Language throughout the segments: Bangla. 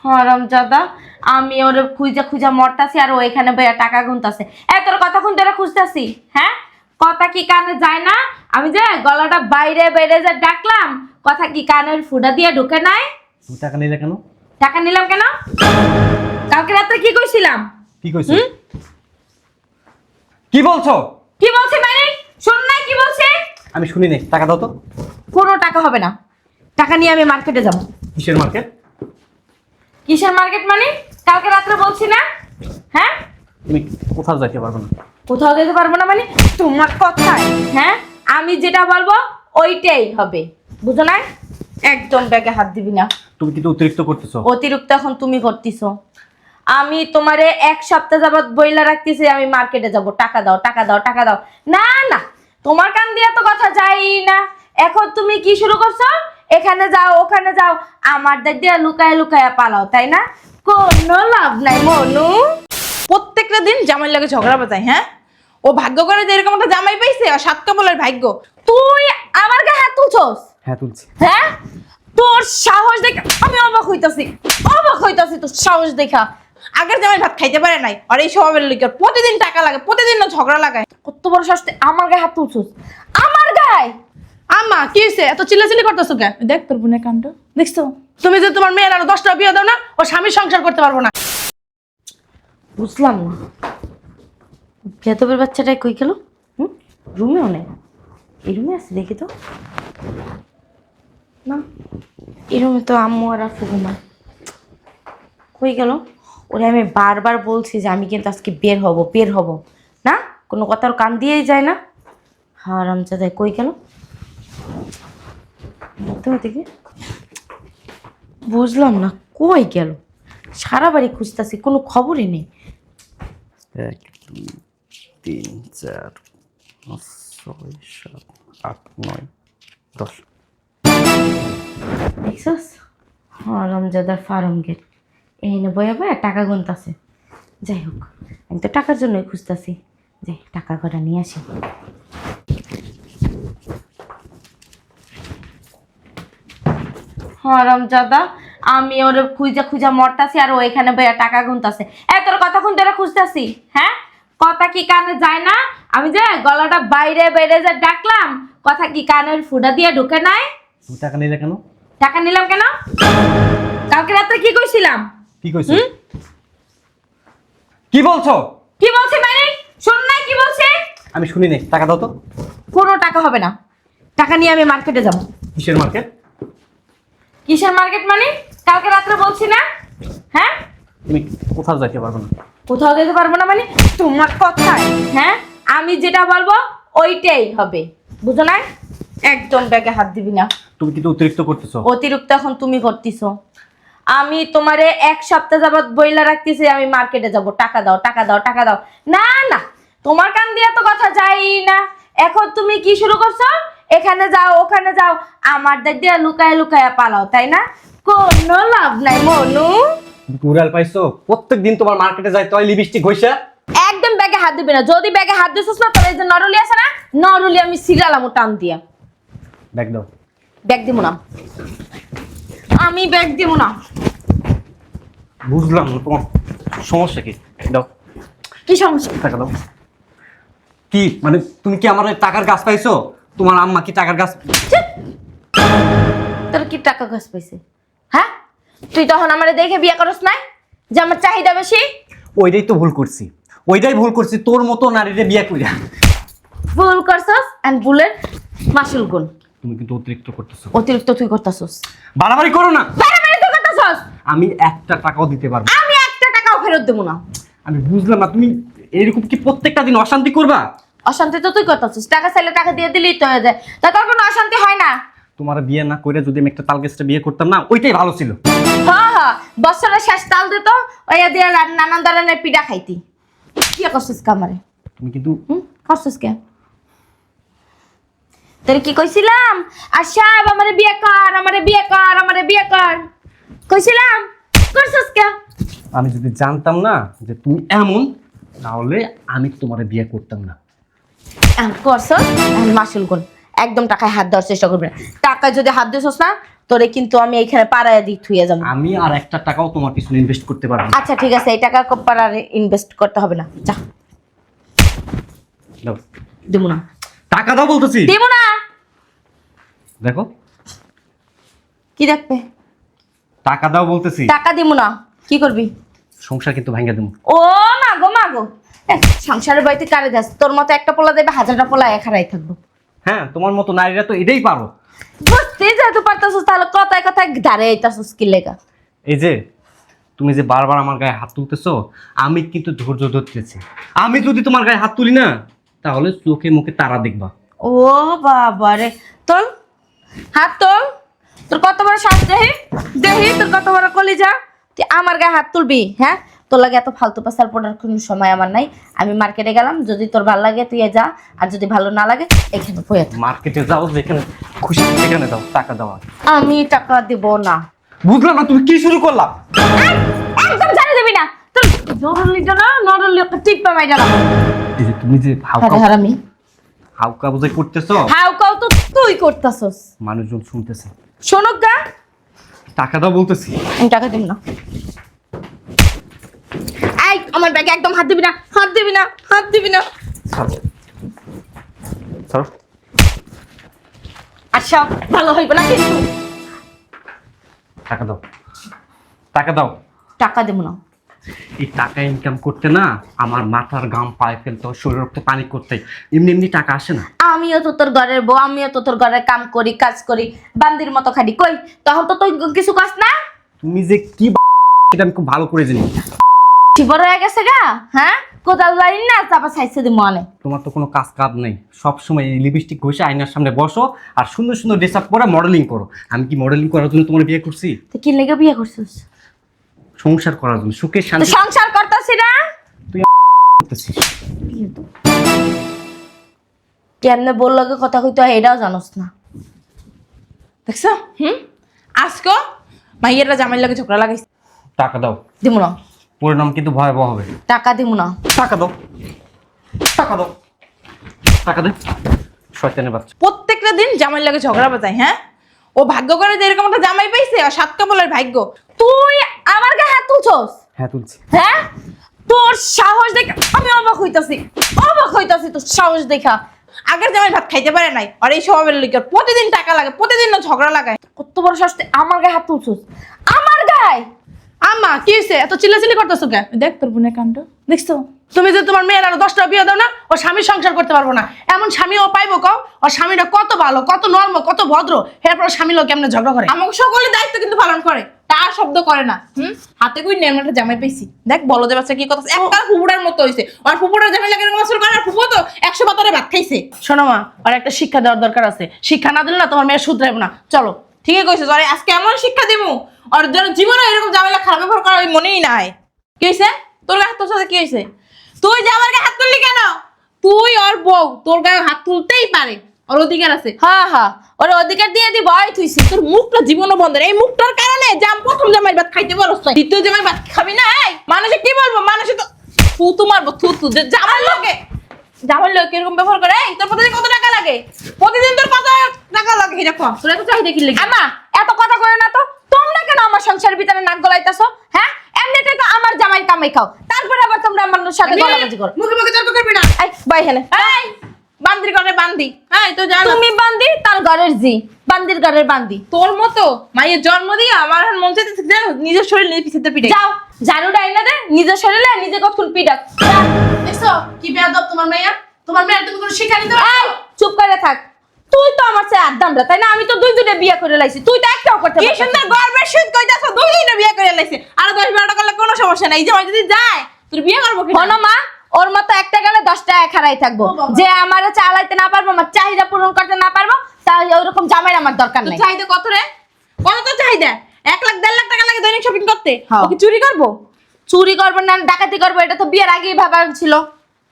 হারামজাদা, আমি ওরে খুঁজা খুঁজা মরতাছি আর ও এখানে বইয়া টাকা গুনতাছে। তোর কতক্ষণ ধরে খুঁজতাছি, হ্যাঁ? কথা কি কানে যায় না? আমি যে গলাটা বাইরে বাইরে যে ডাকলাম, কথা কি কানের ফুটা দিয়ে ঢুকে নাই? তুমি টাকা নিলে কেন? টাকা নিলাম কেন? কালকে রাতে কি কইছিলাম? কি কইছো? কি বলছো? কি বলছি মানে? শুন না কি বলছে? আমি শুনি নাই। টাকা দাও তো। কোনো টাকা হবে না। টাকা নিয়ে আমি মার্কেটে যাব। কিসের মার্কেট? কিসের মার্কেট মানে? কালকে রাতে বলছি না, হ্যাঁ? তুমি কোথাও যাইতে পারবে না। কোথাও যেতে পারবো না মানে? তোমার কথাই, হ্যাঁ? আমি যেটা বলবো ওইটাই হবে, বুঝো না? একদম ব্যাগে হাত দিবি না। তুমি কিন্তু অতিরিক্ত করতেছো। অতিরিক্ত এখন তুমি করতেছো। আমি তোমারে এক সপ্তাহ যাবত বইলা রাখতেছি আমি মার্কেটে যাব, টাকা দাও টাকা দাও টাকা দাও। না না, তোমার কান দিয়ে তো কথা যাই না। এখন তুমি কি শুরু করছো? এখানে যাও ওখানে যাও, আমার দিক দিয়ে লুকায় লুকায় পালাও, তাই না? কোনো লাভ নাই মনু। প্রত্যেকটা দিন জামাই লাগে ঝগড়া বাজায়। হ্যাঁ, ও ভাগ্য করে যে এরকম একটা জামাই পাইছে, আর সাত কমলের ভাগ্য। তুই আমার গায়ে হাত তুলছস? হ্যাঁ তুলছি। হ্যাঁ, তোর সাহস দেখে আমি অবাক হইতাছি, অবাক হইতাছি তোর সাহস দেখা। আগের জামাই ভাত খাইতে পারে নাই, আর এই স্বভাবের লিগে প্রতিদিন টাকা লাগে, প্রতিদিন না ঝগড়া লাগায়। কত বড় সাহস তুই আমার গায়ে হাত তুলছস? আমার গায়ে? আম্মা কি হয়েছে, এত চিল্লাচিল্লি করতেছো কে? দেখ তোর বোনের কাণ্ড দেখছো? তুমি যে তোমার মেয়ের আরো 10টা বিয়ে দাও না, ও স্বামীর সংসার করতে পারবো না। বুঝলাম না, বেতবের বাচ্চাটাই কই গেল? রুমেও নেই। এই রুমে আছে দেখি তো। না, এই রুমে তো আম্মু আর আফু ঘুমায়। কই গেল? ওরে আমি বারবার বলছি যে আমি কিন্তু আজকে বের হব বের হব, না কোনো কথার কান দিয়েই যায় না। হারামজাদা কই গেল? তুমি দেখি, বুঝলাম না কই গেল। সারা বাড়ি খুঁজতেছি, কোনো খবরই নেই। 1 2 3 4 5 6 7 8 9 10। দেখছস? হারামজাদার ফার্ম গেট। এই না বয়া বয়া টাকা গুনতাছে। যাই হোক, আমি তো টাকার জন্যই খুঁজতাছি। যাই টাকা কটা নিয়ে আসি। হারামজাদা, আমি ওরে খুঁজা খুঁজা মরতাছি আর ও এখানে বইয়া টাকা গুনতাছে। তোর কতক্ষণ ধরে খুঁজতাছি, হ্যাঁ? কথা কি কানে যায় না? আমি যে গলাটা বাইরে বাইরে যে ডাকলাম, কথা কি কানের ফুটা দিয়ে ঢুকে নাই? তুমি টাকা নিলে কেন? টাকা নিলাম কেন? কালকে রাতে কি কইছিলাম? কি কইছো? কি বলছো? কি বলছে মানে? শুন না কি বলছে? আমি শুনি নাই। টাকা দাও তো। কোনো টাকা হবে না। টাকা নিয়ে আমি মার্কেটে যাব। কিসের মার্কেট? কিসের মার্কেট মানে? কালকে রাতে বলছি না, হ্যাঁ? তুমি কোথাও যাইতে পারবে না। কোথাও যেতে পারবো না মানে? তোমার কথাই, হ্যাঁ? আমি যেটা বলবো ওইটাই হবে, বুঝো না? একদম ব্যাগে হাত দিবি না। তুমি কিন্তু অতিরিক্ত করতেছো। অতিরিক্ত এখন তুমি করতেছো। আমি তোমারে এক সপ্তাহ যাবত বইলা রাখতেছি আমি মার্কেটে যাব, টাকা দাও টাকা দাও টাকা দাও। না না, তোমার কান দিয়ে তো কথা যাই না। এখন তুমি কি শুরু করছো? এখানে যাও ওখানে যাও, আমার দিক দিয়ে লুকায় লুকায় পালাও, তাই না? কোনো লাভ নাই মনু। কুড়াল পাইছো? প্রত্যেকদিন তোমার মার্কেটে যাই তাই লিপস্টিক ঘষা। একদম ব্যাগে হাত দিবি না। যদি ব্যাগে হাত দিছিস না, তাহলে এই যে নরলি আছে না, নরলি আমি সিরালাম টান দিয়া। ব্যাগ দাও। ব্যাগ দিব না, আমি ব্যাগ দিব না। বুঝলাম না তোমার সমস্যা কি। দাও। কি সমস্যা? টাকা দাও। কি মানে তুমি কি আমার টাকার গাছ পাইছো? তোমার আম্মা কি টাকার গাছ? তোর কি টাকা গাছ পাইছে? হ্যাঁ, তুই তখন আমারে দেখে বিয়ে করস না যে আমার চাহিদা বেশি? ওইটাই তো ভুল করছি, ওইটাই ভুল করছি। তোর মতো নারীরে বিয়ে কইরা। ভুল করছস এন্ড ভুলের মাসুল গুণ। তুমি কিন্তু অতিরিক্ত করতেছো। অতিরিক্ত তুই করতাছস। বাড়াবাড়ি করো না। বাড়াবাড়ি তুই করতাছস। আমি একটা টাকাও দিতে পারবো না। আমি একটা টাকাও ফেরত দেব না। আমি বুঝলাম না, তুমি এরকম কি প্রত্যেকটা দিন অশান্তি করবা? অশান্তি তো তুই করতাছস। টাকা চাইলে টাকা দিয়ে দিলেই তো হয়ে যায়, তা তোর কোনো অশান্তি হয় না। তোমার বিয়ে না করে যদি আমি একটা তালগাছটা বিয়ে করতাম না, ওইটাই ভালো ছিল। হ্যাঁ হ্যাঁ, বছরের শেষ তাল দিত, ওই দিয়ে নানান ধরনের পিঠা খাইতি। কি করছিস কামারে? তুমি কিন্তু করছিস কে? তোর কি কইছিলাম? আশা আমারে বিয়ে কর, আমারে বিয়ে কর, আমারে বিয়ে কর কইছিলাম? করছিস কে? আমি যদি জানতাম না যে তুমি এমন, তাহলে আমি তোমার বিয়ে করতাম না। করছস মাসুল গুণ। একদম টাকায় হাত দেওয়ার চেষ্টা করবি না। টাকায় যদি হাত দিছস না, তোরে কিন্তু আমি এইখানে পাড়ায় দিয়ে থুয়ে যাবো। আমি আর একটা টাকাও তোমার পিছনে ইনভেস্ট করতে পারবো না। আচ্ছা ঠিক আছে, এই টাকা পাড়ার ইনভেস্ট করতে হবে না, যা। দাও দিব না, টাকা দাও বলতেছি। দিব না। দেখো কি দেখবে? টাকা দাও বলতেছি। টাকা দিব না, কি করবি? সংসার কিন্তু ভাঙা দেবো। ও মাগো মাগো, সংসারের বাড়িতে কারে যাস? তোর মতো একটা পোলা দেবে, হাজারটা পোলা এক হারাই থাকবো। হ্যাঁ, তোমার মতো নারীরা তো এটাই পারো। বুঝতে যেহেতু পারতাছিস, তাহলে কথায় কথায় দাঁড়িয়ে আইতাছিস কি লেগা? এই যে তুমি যে বারবার আমার গায়ে হাত তুলতেছো, আমি কিন্তু ধৈর্য ধরতেছি। আমি যদি তোমার গায়ে হাত তুলি না, তাহলে চোখে মুখে তারা দেখবা। ও বাবা রে, তোল হাত তোল। তোর কত বড় সাহস, দেহি দেহি, তোর কত বড় কলিজা, তুই আমার গায়ে হাত তুলবি? হ্যাঁ, তোর লাগে এত ফালতু পাসার পড়ার কোনো সময় আমার নাই। আমি মার্কেটে গেলাম, যদি তোর ভালো লাগে তুই যা, আর যদি ভালো না লাগে এখানে বয়ে থাক। মার্কেটে যাও, যেখানে খুশি সেখানে দাও, টাকা দাও। আমি টাকা দিব না। বুঝলাম না, তুমি কি শুরু করলা? একদম জানি দিবি না। তোর নরলি না, নরলি একটা টিপা মাইরা না। এই যে তুমি যে হারামি হাউকা বুঝে করতেছো, হাউ কাউ তো তুই করতাছস। মানুষজন শুনতেছে। শোনক গা, টাকা দাও বলতেছি। আমি টাকা দিব না। এই আমার ব্যাগে একদম হাত দিবি না, হাত দিবি না, হাত দিবি না। ছাড়ো ছাড়ো। আচ্ছা ভালো হইব না কিন্তু। টাকা দাও, টাকা দাও। টাকা দেব না। এই টাকা ইনকাম করতে না আমার মাথার ঘাম পায়ে ফেলতে হয়, শরীর রক্ত পানি করতে হয়। এমনি এমনি টাকা আসে না। আমিও তো তোর ঘরের বউ, আমিও তো তোর ঘরের কাম করি, কাজ করি, বান্দির মতো খাটি। কই তখন তো তুই কিছু কাজ না। তুমি যে কি এটা আমি খুব ভালো করে জানি। বড় হয়ে গেছে গা, হ্যাঁ কোথাও লাইন না, তারপর সাইসে দি মনে। তোমার তো কোনো কাজ কাজ নেই, সবসময় এই লিপস্টিক ঘষে আয়নার সামনে বসো আর সুন্দর সুন্দর ড্রেস আপ পরে মডেলিং করো। আমি কি মডেলিং করার জন্য তোমার বিয়ে করছি? তো কি লেগে বিয়ে করছিস? সংসার করার জন্য, সুখের তো শান্তি সংসার করতেছি না। করতেছি। কেমনে বললো কথা কইতে হয় এটাও জানোস না। দেখছো? আজকে মাইয়েরা জামাইয়ের লাগে ঝগড়া লাগাইছে। টাকা দাও। দিব না। পরিণাম কিন্তু ভয়াবহ হবে। টাকা দিব না। টাকা দাও, টাকা দাও, টাকা দে। শয়তানের বাচ্চা। প্রত্যেকটা দিন জামাইয়ের লাগে ঝগড়া বাজায়। হ্যাঁ, ও ভাগ্য করে যে এরকম একটা জামাই পাইছে, আর সাত কাপড়ের ভাগ্য। তুই আমার গায়ে হাত তুলছস? হ্যাঁ তুলছি। হ্যাঁ, তোর সাহস দেখে আমি অবাক হইতাছি, অবাক হইতাছি তোর সাহস দেখা। আগের জামাই ভাত খাইতে পারে নাই, আর এই স্বভাবের লিগে প্রতিদিন টাকা লাগে, প্রতিদিন না ঝগড়া লাগায়। কত বড় সাহস তুই আমার গায়ে হাত তুলছস? আমার গায়ে? আম্মা কি হয়েছে? এত চিল্লাচিল্লি করতেছো কে? দেখ তোর বোনের কাণ্ড দেখছো? তুমি যে তোমার মেয়ের আরো 10টা বিয়ে দাও না, ও স্বামী সংসার করতে পারবো না, এমন স্বামী ও পাইবো কও? ওর স্বামীটা কত ভালো, কত নর্ম, কত ভদ্র, এরপর স্বামী লোক কেমনে ঝগড়া করে? আমাকে সকলে দায়িত্ব কিন্তু পালন করে, তার শব্দ করে না। হাতে কই নেন একটা জামাই পাইছি। দেখ বলো যে বাচ্চা কি কথা, একটা ফুপুড়ার মতো হইছে। আর ফুপুড়ার জামাই লাগে এরকম আসল করে, আর ফুপু তো 100 পাতারে ভাত খাইছে। শোনো মা, আর একটা শিক্ষা দেওয়ার দরকার আছে। শিক্ষা না দিলে না তোমার মেয়ে শুধরাইবো না। চলো। ঠিকই কইছো, আরে আজকে এমন শিক্ষা দেবো আর যেন জীবনে এরকম ঝামেলা খারাপ ব্যবহার করার মনেই নাই। কি হয়েছে? তোর গায়ে হাত তোর সাথে কি হয়েছে? তুই যে আমার গায়ে হাত তুললি কেন? তুই ওর বউ, তোর গায়ে হাত তুলতেই পারে, ওর অধিকার আছে। হ্যাঁ হ্যাঁ, ওর অধিকার দিয়ে দিব। এই তুইছি তোর মুখটা জীবনও বন্ধ। এই মুখটার কারণে প্রথম জামাই ভাত খাইতে পারছ না, দ্বিতীয় জামাই ভাত খাবি না। এই মানুষে কি বলবো? মানুষে তো থুতু মারবো, থুতু। যে জামাই লোকে, জামাই লোক এরকম ব্যবহার করে। এই তোর প্রতিদিন কত টাকা লাগে? প্রতিদিন তোর কত টাকা লাগে এটা কম। তোর এত চাহিদা কি লাগে? আমা এত কথা কয় না তো। তোমরা কেন আমার সংসারের ভিতরে নাক গলাইতাছো? হ্যাঁ, এমনিতেই তো আমার জামাই কামাই খাও, তারপরে আবার তোমরা আমার সাথে গলাবাজি করো। মুখে মুখে তর্ক করবি না। এই বাই হেলে। এই বান্দির ঘরে বান্দি। এই তো জানো তুমি বান্দি, তার ঘরের জি, বান্দির ঘরের বান্দি। তোর মতো মায়ের জন্ম দিয়ে আমার এখন মন চাইতেছে জানো নিজের শরীর নিয়ে পিছিয়ে পিঠে। যাও ঝাড়ুটা এনে দে, নিজের শরীরে নিজে কখন পিটাক। দেখছো কি বেয়াদব তোমার মাইয়া? তোমার মেয়ের তুমি কোনো শিক্ষা দিতে এই চুপ করে থাক। তুই তো আমার চেয়ে আদামরা, তাই না? আমি তো দুই দুইটা বিয়ে করে লাইছি, তুই তো একটাও করতে কি পারছিস সুন্দর না। গর্বের সহিত কইতাছ দুই দিনে বিয়ে করে লাইছে, আর 10-12টা করলে কোনো সমস্যা নাই। এই যে যদি যায় তুই বিয়ে করবো কি? হনো মা, ওর মতো একটা গেলে 10টা এক হারাই থাকবো। যে আমার চালাইতে না পারবো, আমার চাহিদা পূরণ করতে না পারবো, তাই ওইরকম জামাইর আমার দরকার নাই। চাহিদা কত রে? কত তো চাহিদা? 1 লাখ 1.5 লাখ টাকা লাগে দৈনিক শপিং করতে। হ্যাঁ। ও কি চুরি করবো? চুরি করবো না ডাকাতি করবো, এটা তো বিয়ের আগেই ভাবা ছিল।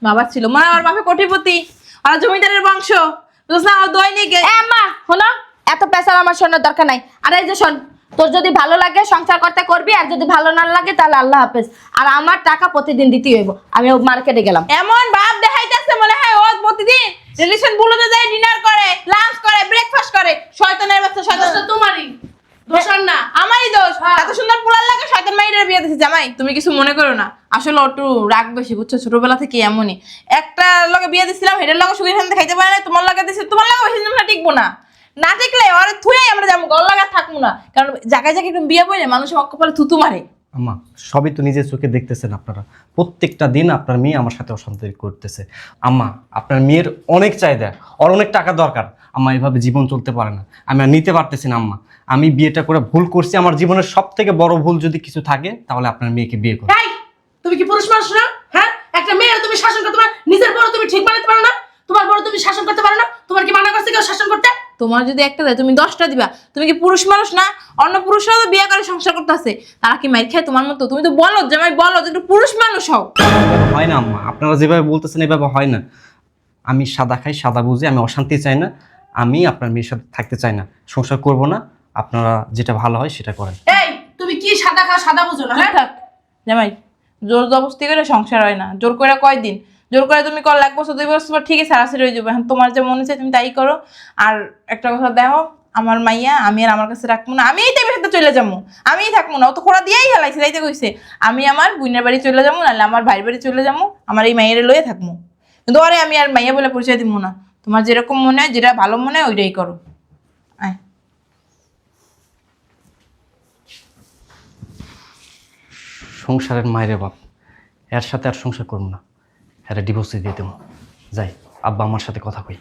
বাবা ছিল মনে আমার বাপে কোটিপতি, আর জমিদারের বংশ। বুঝলা? ও দৈনিক এ আম্মা হলো, এত পেশাল আমার শোনার দরকার নাই। আর এই যে শোন, তোর যদি ভালো লাগে সংসার করতে করবি, আর যদি ভালো না লাগে তাহলে আল্লাহ হাফেজ। আর আমার টাকা প্রতিদিন দিতেই হইব। আমি মার্কেটে গেলাম, এমন ভাব দেখাইতেছে মনে হয় ও প্রতিদিন রিলেশন বুলোতে যায়, ডিনার করে, লাঞ্চ করে, ব্রেকফাস্ট করে। শয়তানের বাচ্চা, শয়তান তো তোমারই। দোষ আর না। আমারই দোষ। এত সুন্দর পোলার লাগে শয়তান মাইরের বিয়ে দিছি। জামাই তুমি কিছু মনে করো না, আসলে একটু রাগ বেশি বুঝছো, ছোটবেলা থেকে এমনই। একটা লগে বিয়ে দিছিলাম, হেডের লগে সুখে শান্তি খাইতে পারে না, তোমার লগে দিছি, তোমার লগে বেশি দিন না টিকবো না। না টিকলে আর থুয়ে আমরা যাবো, গল লাগা থাকবো না। কারণ জায়গায় জায়গায় একদম বিয়ে বলে মানুষ কপালে থুতু মারে। আম্মা সবই তো নিজের চোখে দেখতেছেন আপনারা, প্রত্যেকটা দিন আপনার মেয়ে আমার সাথে অশান্তি করতেছে। আম্মা আপনার মেয়ের অনেক চাহিদা, ওর অনেক টাকা দরকার। আম্মা এভাবে জীবন চলতে পারে না, আমি আর নিতে পারতেছি না আম্মা। আমি বিয়েটা করে ভুল করছি, আমার জীবনের সব থেকে বড় ভুল যদি কিছু থাকে তাহলে আপনার মেয়েকে বিয়ে করুন। এই তুমি কি পুরুষ মানুষ না? হ্যাঁ, একটা মেয়ের তুমি শাসন করতে পারো, নিজের বড় তুমি ঠিক বানাতে পারো না, তোমার বড় তুমি শাসন করতে পারো না, তোমার কি মানা করছে কেউ শাসন করতে? তোমার যদি একটা দেয় তুমি 10টা দিবা। তুমি কি পুরুষ মানুষ না? অন্য পুরুষরাও তো বিয়ে করে সংসার করতেছে, তারা কি মাইর খায় তোমার মতো? তুমি তো বলো জামাই, বলো যে একটু পুরুষ মানুষ হও। এভাবে হয় না আম্মা, আপনারা যেভাবে বলতেছেন এভাবে হয় না। আমি সাদা খাই, সাদা বুঝি, আমি অশান্তি চাই না, আমি আপনার মেয়ের সাথে থাকতে চাই না, সংসার করব না। আপনারা যেটা ভালো হয় সেটা করেন। এই তুমি কি সাদা খাও সাদা বুঝো না? চুপ হ্যাঁ, থাক জামাই, জোর জবস্তি করে সংসার হয় না। জোর করে কয়দিন জোর করে তুমি কল 1 বছর 2 বছর পর ঠিকই সারাসারি হয়ে যাবে। এখন তোমার যে মনে চাই তুমি তাই করো। আর একটা কথা দেখো, আমার মাইয়া আমি আর আমার কাছে রাখবো না, আমিই তো সাথে চলে যাবো, আমিই থাকবো না। ও তো খোড়া দিয়েই হেলাইছে, তাইতে কইছে আমি আমার বোনের বাড়ি চলে যাবো, নাহলে আমার ভাইয়ের বাড়ি চলে যাবো, আমার এই মাইয়ের লয়ে থাকবো। কিন্তু আরে আমি আর মাইয়া বলে পরিচয় দিব না। তোমার যেরকম মনে হয়, যেটা ভালো মনে হয় ওইটাই করো। আয় সংসারের মায়ের বাপ, এর সাথে আর সংসার করবো না, এর ডিভোর্সে দিয়ে দেবো। যাই, আব্বা আমার সাথে কথা কই।